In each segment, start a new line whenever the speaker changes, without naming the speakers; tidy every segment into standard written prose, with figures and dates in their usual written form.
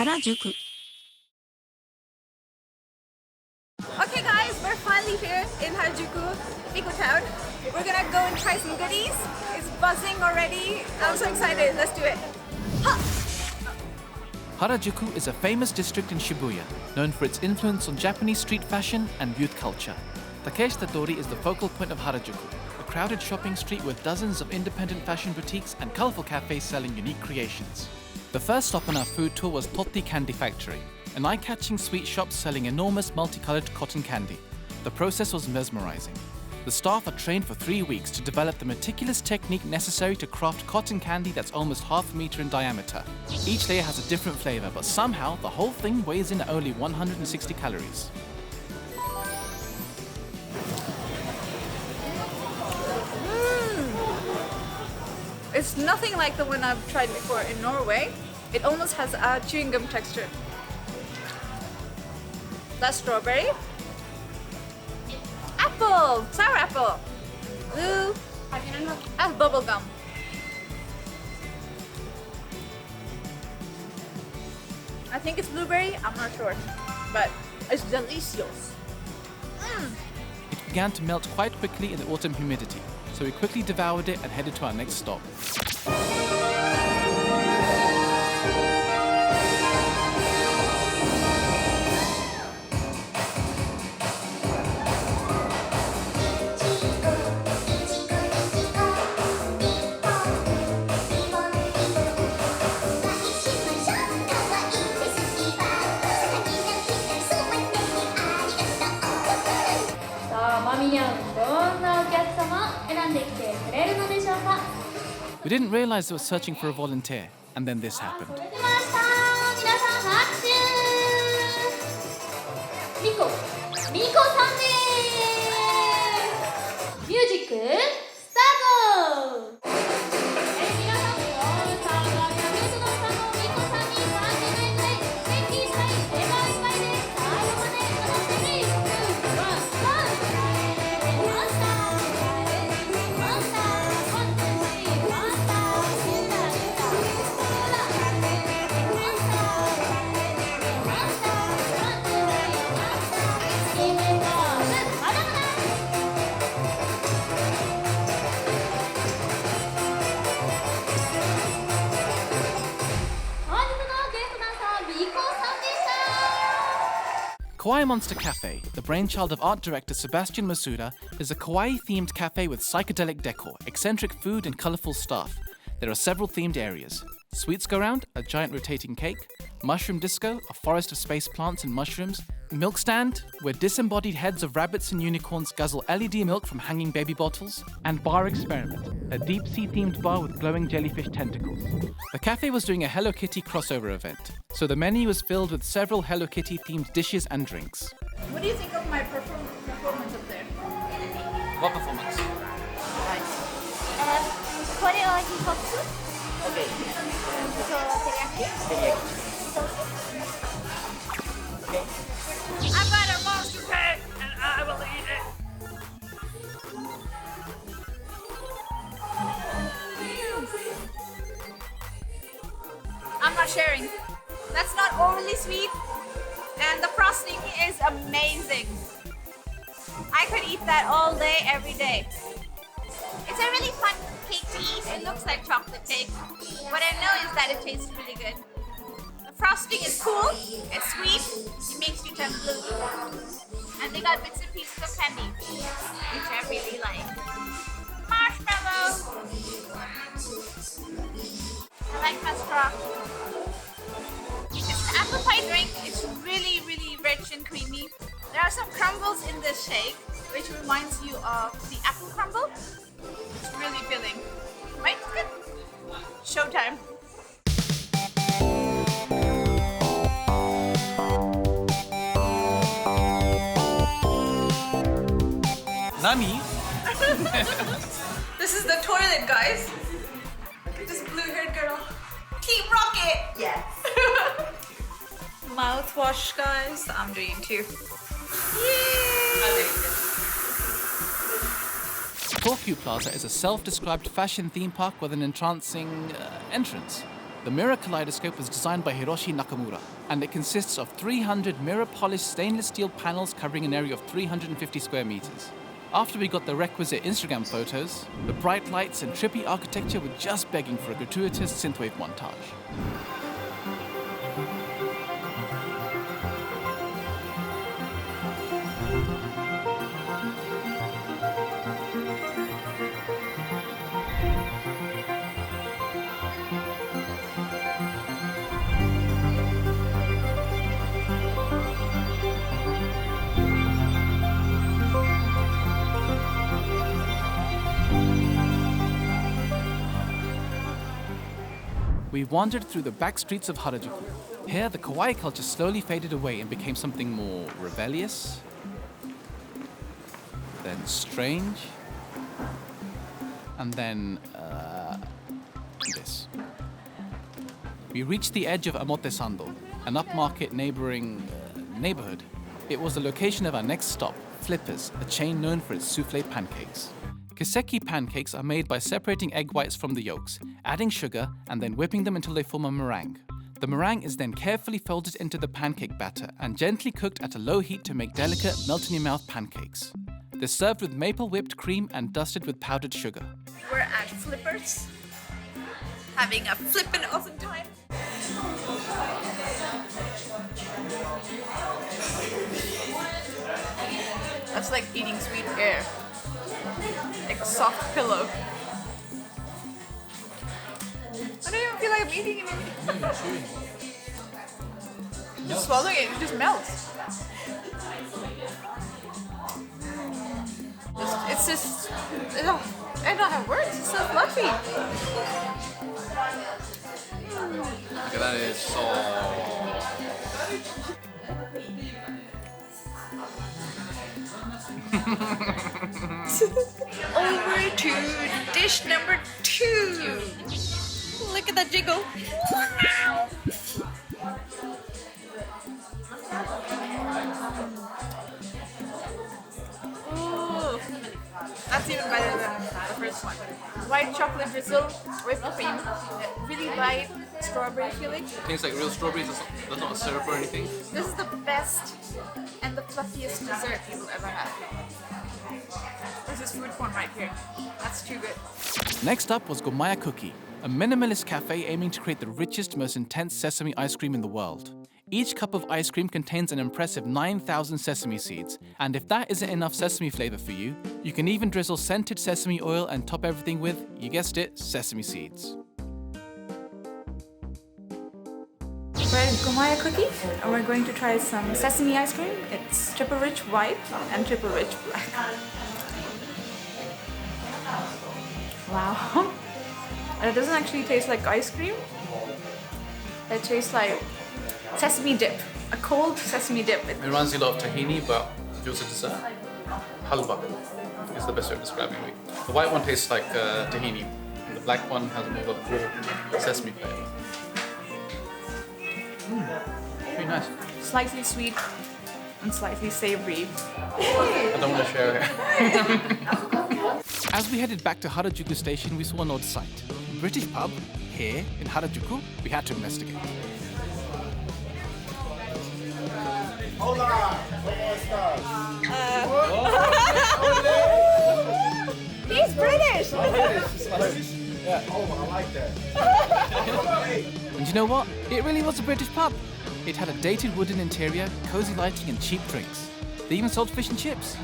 Harajuku.
Okay guys, we're finally here in Harajuku, Miko Town. We're gonna go and try some goodies. It's buzzing already. I'm so excited. Let's do it. Ha!
Harajuku is a famous district in Shibuya, known for its influence on Japanese street fashion and youth culture. Takeshita Street is the focal point of Harajuku, a crowded shopping street with dozens of independent fashion boutiques and colorful cafes selling unique creations. The first stop on our food tour was Totti Candy Factory, an eye-catching sweet shop selling enormous multicolored cotton candy. The process was mesmerizing. The staff are trained for 3 weeks to develop the meticulous technique necessary to craft cotton candy that's almost half a meter in diameter. Each layer has a different flavor, but somehow the whole thing weighs in at only 160 calories.
It's nothing like the one I've tried before in Norway. It almost has a chewing gum texture. That's strawberry. Apple! Sour apple! Ooh! That's bubble gum. I think it's blueberry, I'm not sure. But it's delicious.
It began to melt quite quickly in the autumn humidity, so we quickly devoured it and headed to our next stop. We didn't realize they were searching for a volunteer, and then this happened. Kawaii Monster Cafe, the brainchild of art director Sebastian Masuda, is a kawaii-themed cafe with psychedelic decor, eccentric food and colorful staff. There are several themed areas. Sweets Go Round, a giant rotating cake, Mushroom Disco, a forest of space plants and mushrooms, Milk Stand, where disembodied heads of rabbits and unicorns guzzle LED milk from hanging baby bottles, and Bar Experiment, a deep-sea themed bar with glowing jellyfish tentacles. The cafe was doing a Hello Kitty crossover event, so the menu was filled with several Hello Kitty themed dishes and drinks.
What do you think of my performance up there?
What performance?
Okay. I've got a monster cake and I will eat it. I'm not sharing. That's not overly sweet and the frosting is amazing. I could eat that all day, every day. It's a really fun cake to eat. It looks like chocolate cake. What I know is that it tastes really good. The frosting is cool, it's sweet, it makes you turn blue. And they got bits and pieces of candy, which I really like. Marshmallow! I like my straw. It's an apple pie drink. It's really, really rich and creamy. There are some crumbles in this shake, which reminds you of the apple crumble. It's really filling. Right? Good. Showtime.
Nani?
This is the toilet, guys. This blue-haired girl. Team Rocket!
Yes.
Mouthwash, guys. I'm doing too. Yay!
Tokyu Plaza is a self-described fashion theme park with an entrancing entrance. The mirror kaleidoscope was designed by Hiroshi Nakamura, and it consists of 300 mirror-polished stainless steel panels covering an area of 350 square meters. After we got the requisite Instagram photos, the bright lights and trippy architecture were just begging for a gratuitous synthwave montage. We wandered through the back streets of Harajuku. Here, the Kawaii culture slowly faded away and became something more rebellious, then strange, and then, this. We reached the edge of Omotesando, an upmarket neighborhood. It was the location of our next stop, Flippers, a chain known for its souffle pancakes. Kiseki pancakes are made by separating egg whites from the yolks, adding sugar, and then whipping them until they form a meringue. The meringue is then carefully folded into the pancake batter and gently cooked at a low heat to make delicate, melt-in-your-mouth pancakes. They're served with maple whipped cream and dusted with powdered sugar.
We're at Flippers, having a flippin' awesome time. That's like eating sweet air. Like a soft pillow. I don't even feel like I'm eating anything. Just swallowing it, it just melts. It's just, I don't have words, it's so fluffy.
Look at that, it's so...
Over to dish number 2. Look at that jiggle. Ooh, that's even better than the first one. White chocolate drizzle, whipped cream, really light strawberry feeling.
Tastes like real strawberries, that's not a syrup or anything.
This is the best and the fluffiest dessert you will ever have. This is food porn right here. That's too good.
Next up was Gomaya Kuki, a minimalist cafe aiming to create the richest, most intense sesame ice cream in the world. Each cup of ice cream contains an impressive 9,000 sesame seeds, and if that isn't enough sesame flavor for you, you can even drizzle scented sesame oil and top everything with, you guessed it, sesame seeds.
We're at Gomaya Kuki, and we're going to try some sesame ice cream. It's triple rich white and triple rich black. Wow. And it doesn't actually taste like ice cream. It tastes like sesame dip, a cold sesame dip.
It reminds me a lot of tahini, but if it was a dessert, halwa is the best way of describing it. The white one tastes like tahini, and the black one has more of a cool sesame flavor. Very nice.
Slightly sweet and slightly savory.
I don't want to share it. As we headed back to Harajuku Station, we saw an odd sight. A British pub, here in Harajuku. We had to investigate.
Hola!
He's British!
Yeah. Oh, I like that.
And you know what? It really was a British pub. It had a dated wooden interior, cozy lighting and cheap drinks. They even sold fish and chips.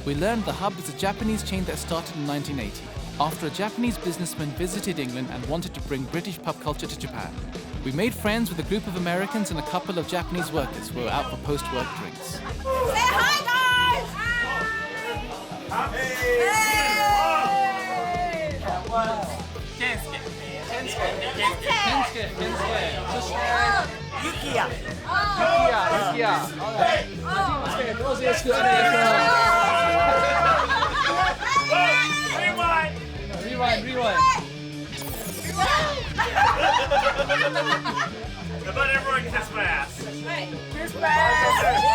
We learned the hub is a Japanese chain that started in 1980, after a Japanese businessman visited England and wanted to bring British pub culture to Japan. We made friends with a group of Americans and a couple of Japanese workers who were out for post-work drinks.
Say hi, guys!
Rewind.
How about everyone kiss my ass?
Kiss my ass!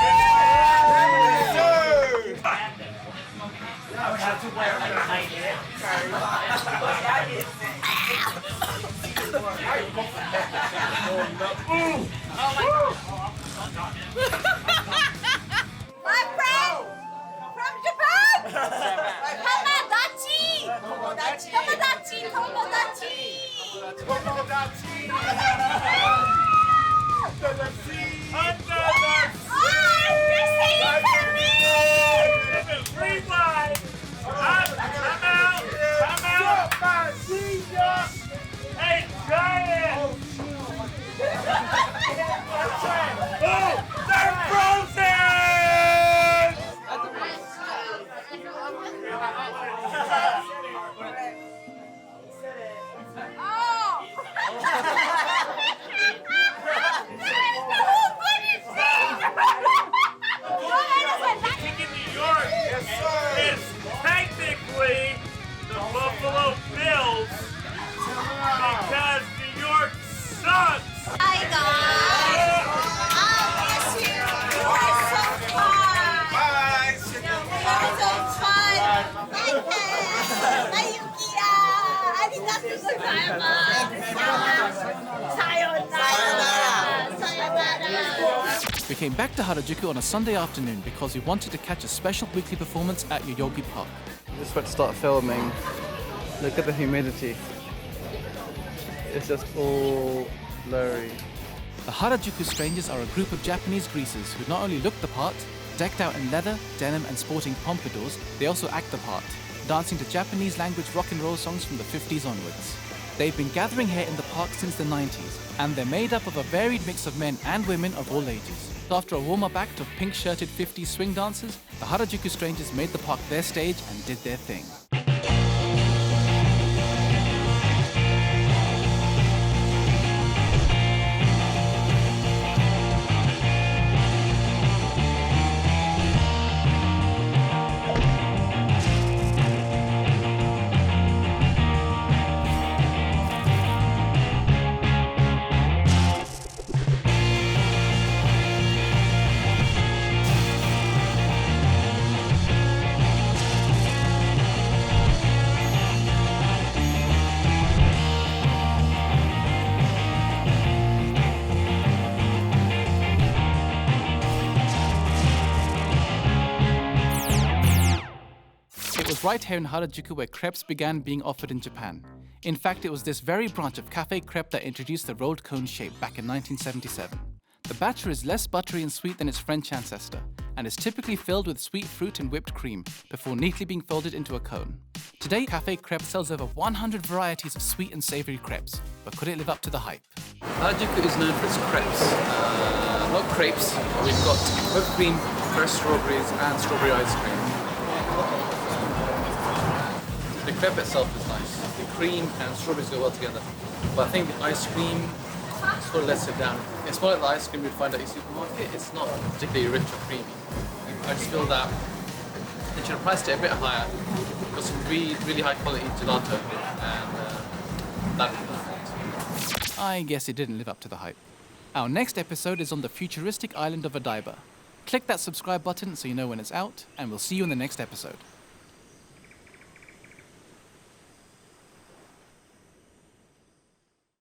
My friend from Japan! Tamadachi! Tamadachi! Tomodachi!
Under the sea!
Oh, you're singing for me!
Rewind! Come out! Hey, giant! Oh, they're frozen!
Oh!
King in New York is technically the Buffalo Bills because New York sucks.
Hi guys! I'll miss you! You are so fun!
Bye.
You are so fun! Bye Yukiya! Arigatou gozaimasu! Sayonara! Sayonara!
We came back to Harajuku on a Sunday afternoon because we wanted to catch a special weekly performance at Yoyogi Park.
Just about to start filming. Look at the humidity. It's just all blurry.
The Harajuku Strangers are a group of Japanese greasers who not only look the part, decked out in leather, denim and sporting pompadours, they also act the part, dancing to Japanese language rock and roll songs from the 50s onwards. They've been gathering here in the park since the 90s, and they're made up of a varied mix of men and women of all ages. So after a warm-up act of pink-shirted 50s swing dancers, the Harajuku Strangers made the park their stage and did their thing. It was right here in Harajuku where crepes began being offered in Japan. In fact, it was this very branch of Cafe Crepe that introduced the rolled cone shape back in 1977. The batter is less buttery and sweet than its French ancestor, and is typically filled with sweet fruit and whipped cream, before neatly being folded into a cone. Today, Cafe Crepe sells over 100 varieties of sweet and savoury crepes, but could it live up to the hype? Harajuku is known for its crepes. Not crepes, we've got whipped cream, fresh strawberries and strawberry ice cream. The crepe itself is nice. The cream and strawberries go well together. But I think the ice cream sort of lets it down. It's more like the ice cream you'd find at a supermarket. It's not particularly rich or creamy. I just feel that they should have priced it a bit higher. Got some really high quality gelato, and that would be perfect. I guess it didn't live up to the hype. Our next episode is on the futuristic island of Odaiba. Click that subscribe button so you know when it's out, and we'll see you in the next episode.